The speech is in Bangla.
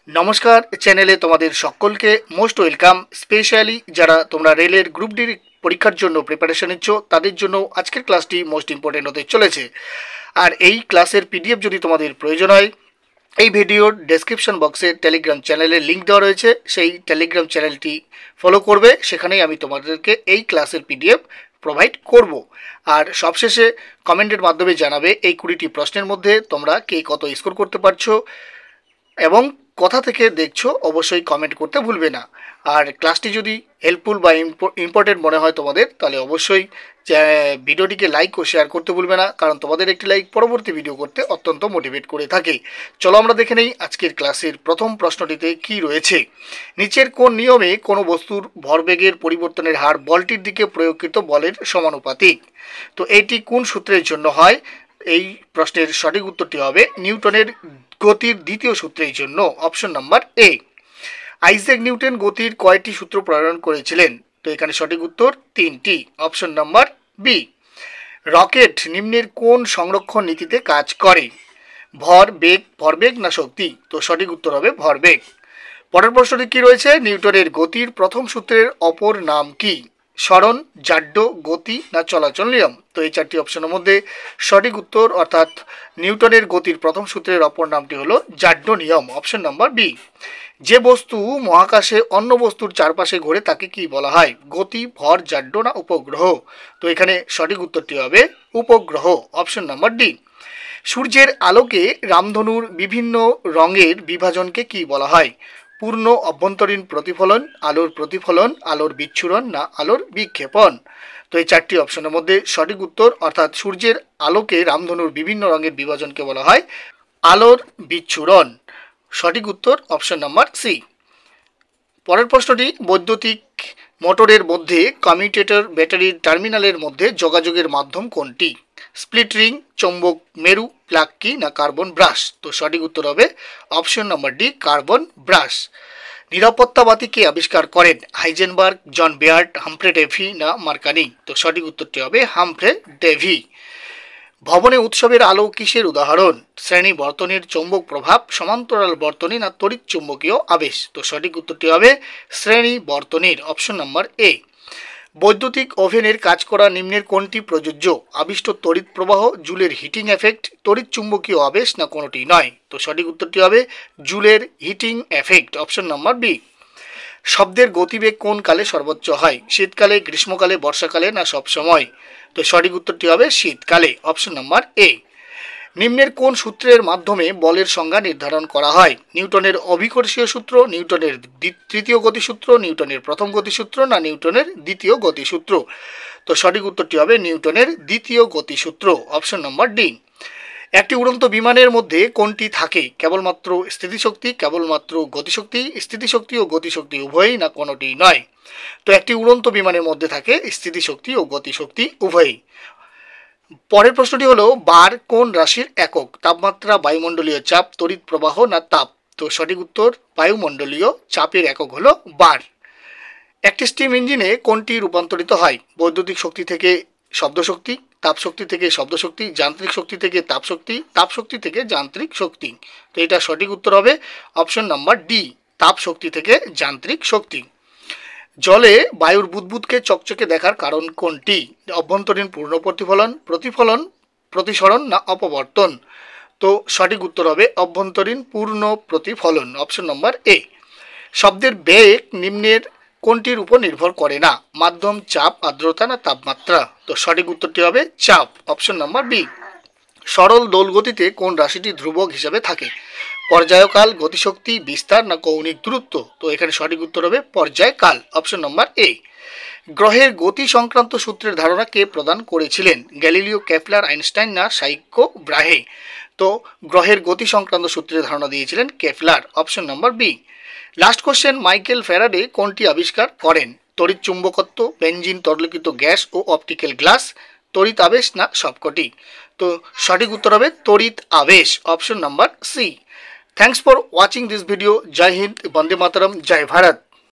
নমস্কার, চ্যানেলে তোমাদের সকলকে মোস্ট ওয়েলকাম। স্পেশালি যারা তোমরা রেলের গ্রুপ ডি পরীক্ষার জন্য প্রিপারেশন নিচ্ছ তাদের জন্য আজকের ক্লাসটি মোস্ট ইম্পর্টেন্ট হতে চলেছে। আর এই ক্লাসের পিডিএফ যদি তোমাদের প্রয়োজন হয়, এই ভিডিওর ডেসক্রিপশন বক্সে টেলিগ্রাম চ্যানেলের লিঙ্ক দেওয়া রয়েছে, সেই টেলিগ্রাম চ্যানেলটি ফলো করবে, সেখানেই আমি তোমাদেরকে এই ক্লাসের পিডিএফ প্রোভাইড করব। আর সবশেষে কমেন্টের মাধ্যমে জানাবে এই 20টি প্রশ্নের মধ্যে তোমরা কে কত স্কোর করতে পারছো এবং কোথা থেকে দেখছো অবশ্যই কমেন্ট করতে ভুলবে না। আর ক্লাসটি যদি হেল্পফুল বা ইম্পর্টেন্ট মনে হয় তোমাদের, তাহলে অবশ্যই ভিডিওটিকে লাইক ও শেয়ার করতে ভুলবে না, কারণ তোমাদের একটি লাইক পরবর্তী ভিডিও করতে অত্যন্ত মোটিভেট করে থাকে। চলো আমরা দেখে নেই আজকের ক্লাসের প্রথম প্রশ্নটিতে কি রয়েছে। নিচের কোন নিয়মে কোনো বস্তুর ভরবেগের পরিবর্তনের হার বলটির দিকে প্রয়োগকৃত বলের সমানুপাতিক? তো এটি কোন সূত্রের জন্য হয়? এই প্রশ্নের সঠিক উত্তরটি হবে নিউটনের গতির দ্বিতীয় সূত্রের জন্য, option number A. Isaac Newton গতির কয়টি সূত্র প্রণয়ন করেছিলেন? তো এখানে সঠিক উত্তর 3টি, অপশন নাম্বার বি। রকেট নিম্নের কোন সংরক্ষণ নীতিতে কাজ করে? ভরবেগ না শক্তি? তো সঠিক উত্তর হবে ভরবেগ। পরের প্রশ্নটি কি রয়েছে? নিউটনের গতির প্রথম সূত্রের অপর নাম কি? সরণ, জাড্য, গতি না চলাচল নিয়ম? তো এই চারটি অপশনের মধ্যে সঠিক উত্তর অর্থাৎ নিউটনের গতির প্রথম সূত্রের অপর নামটি হলো জাড্য নিয়ম, অপশন নাম্বার বি। যে বস্তু মহাকাশে অন্য বস্তুর চারপাশে ঘোরে তাকে কি বলা হয়? গতি, ভর, জাড্য না উপগ্রহ? তো এখানে সঠিক উত্তরটি হবে উপগ্রহ, অপশন নাম্বার ডি। সূর্যের আলোকে রামধনুর বিভিন্ন রঙের বিভাজনকে কি বলা হয়? পূর্ণ অভ্যন্তরীণ প্রতিফলন, আলোর প্রতিফলন, আলোর বিচ্ছুরণ না আলোর বিক্ষেপণ? তো এই চারটি অপশনের মধ্যে সঠিক উত্তর অর্থাৎ সূর্যের আলোকে রামধনুর বিভিন্ন রঙের বিভাজনকে বলা হয় আলোর বিচ্ছুরণ। সঠিক উত্তর অপশন নাম্বার সি। পরের প্রশ্নটি, বৈদ্যুতিক মোটরের মধ্যে কমিউটেটর ব্যাটারির টার্মিনালের মধ্যে যোগাযোগের মাধ্যম কোনটি? স্প্লিট রিং, চৌম্বক মেরু, প্লাগ কি না কার্বন ব্রাশ? তো সঠিক উত্তর হবে option number D, carbon brush. নিরাপত্তা বাতি কে আবিষ্কার করেন? হাইজেনবার্গ, জন বেয়ার্ড, হামফ্রে ডেভি না মার্কানি? তো সঠিক উত্তরটি হবে হামফ্রে ডেভি। ভবনে উৎসবের আলো কিসের উদাহরণ? শ্রেণী বর্তনীর চৌম্বক প্রভাব, সমান্তরাল বর্তনী না তড়িৎ চুম্বকীয় আবেশ? তো সঠিক উত্তরটি হবে শ্রেণী বর্তনীর, অপশন নাম্বার এ। বৈদ্যুতিক ওভেনের কাজ করা নিম্নের কোনটি প্রযোজ্য? আবিষ্ট তড়িৎ প্রবাহ, জুলের হিটিং এফেক্ট, তড়িৎ চুম্বকীয় আবেশ না কোনোটি নয়? তো সঠিক উত্তরটি হবে জুলের heating effect, option number B. শব্দের গতিবেগ কোন কালে সর্বোচ্চ হয়? শীতকালে, গ্রীষ্মকালে, বর্ষাকালে না সব সময়? তো সঠিক উত্তরটি হবে শীতকালে, অপশন নাম্বার এ। নিম্নের কোন সূত্রের মাধ্যমে বলের সংজ্ঞা নির্ধারণ করা হয়? নিউটনের অভিকর্ষীয় সূত্র, নিউটনের তৃতীয় গতিসূত্র, নিউটনের প্রথম গতিসূত্র না নিউটনের দ্বিতীয় গতিসূত্র? তো সঠিক উত্তরটি হবে নিউটনের দ্বিতীয় গতিসূত্র, অপশন নম্বর ডি। একটি উড়ন্ত বিমানের মধ্যে কোনটি থাকে? কেবলমাত্র স্থিতিশক্তি, কেবলমাত্র গতিশক্তি, স্থিতিশক্তি ও গতিশক্তি উভয়ই না কোনোটি নয়? তো একটি উড়ন্ত বিমানের মধ্যে থাকে স্থিতিশক্তি ও গতিশক্তি উভয়ই। পরের প্রশ্নটি হলো, বার কোন রাশির একক? তাপমাত্রা, বায়ুমণ্ডলীয় চাপ, তড়িৎ প্রবাহ না তাপ? তো সঠিক উত্তর বায়ুমণ্ডলীয় চাপের একক হলো বার। একটি স্টিম ইঞ্জিনে কোনটি রূপান্তরিত হয়? বৈদ্যুতিক শক্তি থেকে শব্দশক্তি, তাপশক্তি থেকে শব্দশক্তি, যান্ত্রিক শক্তি থেকে তাপশক্তি, তাপশক্তি থেকে যান্ত্রিক শক্তি? তো এটা সঠিক উত্তর হবে অপশন নাম্বার ডি, তাপশক্তি থেকে যান্ত্রিক শক্তি। জলে বায়ুর বুদবুদকে চকচকে দেখার কারণ কোনটি? অভ্যন্তরীণ পূর্ণ প্রতিফলন, প্রতিফলন, প্রতিসরণ না অপবর্তন? তো সঠিক উত্তর হবে অভ্যন্তরীণ পূর্ণ প্রতিফলন, অপশন নম্বর এ। শব্দের বেগ নিম্নের কোনটির উপর নির্ভর করে না? মাধ্যম, চাপ, আর্দ্রতা না তাপমাত্রা? তো সঠিক উত্তরটি হবে চাপ, অপশন নম্বর বি। সরল দোলগতিতে কোন রাশিটি ধ্রুবক হিসাবে থাকে? পর্যায়কাল, গতিশক্তি, বিস্তার না কৌণিক দূরত্ব? তো এখানে সঠিক উত্তর হবে পর্যায়কাল, অপশন নম্বর এ। গ্রহের গতি সংক্রান্ত সূত্রের ধারণা কে প্রদান করেছিলেন? গ্যালিলিও, কেপলার, আইনস্টাইন না সাইকো ব্রাহে? তো গ্রহের গতি সংক্রান্ত সূত্রের ধারণা দিয়েছিলেন Kepler, option number B. Last question, Michael Faraday কোনটি আবিষ্কার করেন? তড়িৎ চুম্বকত্ব, বেঞ্জিন, তরলীকৃত গ্যাস ও অপটিক্যাল গ্লাস, তড়িৎ আবেশ না সবকটি? তো সঠিক উত্তর হবে তড়িৎ আবেশ, option number C. Thanks for watching this video. জয় হিন্দ, বন্দে মাতরম, জয় ভারত।